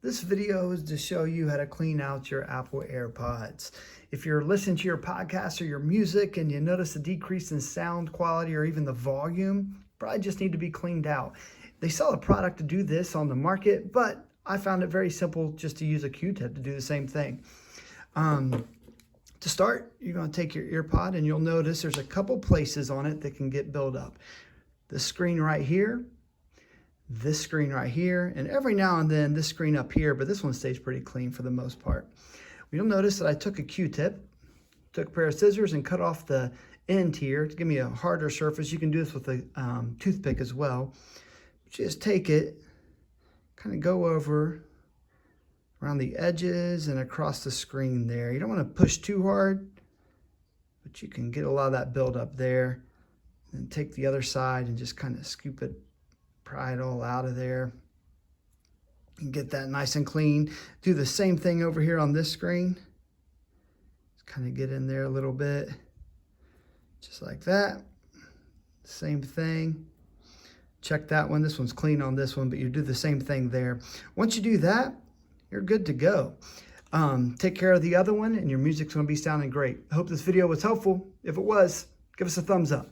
This video is to show you how to clean out your Apple AirPods. If you're listening to your podcast or your music and you notice a decrease in sound quality or even the volume, probably just need to be cleaned out. They sell a product to do this on the market, but I found it very simple just to use a Q-tip to do the same thing. To start, you're going to take your AirPod and you'll notice there's a couple places on it that can get built up. This screen right here, this screen right here, and every now and then this screen up here, but this one stays pretty clean for the most part. You'll notice that I took a Q-tip, took a pair of scissors and cut off the end here to give me a harder surface. You can do this with a toothpick as well. Just take it, kind of go over around the edges and across the screen there. You don't want to push too hard, but you can get a lot of that build up there. And take the other side and just kind of scoop it, pry it all out of there and get that nice and clean. Do the same thing over here on this screen. Just kind of get in there a little bit, just like that. Same thing. Check that one. This one's clean on this one, but you do the same thing there. Once you do that, you're good to go. Take care of the other one and your music's going to be sounding great. I hope this video was helpful. If it was, give us a thumbs up.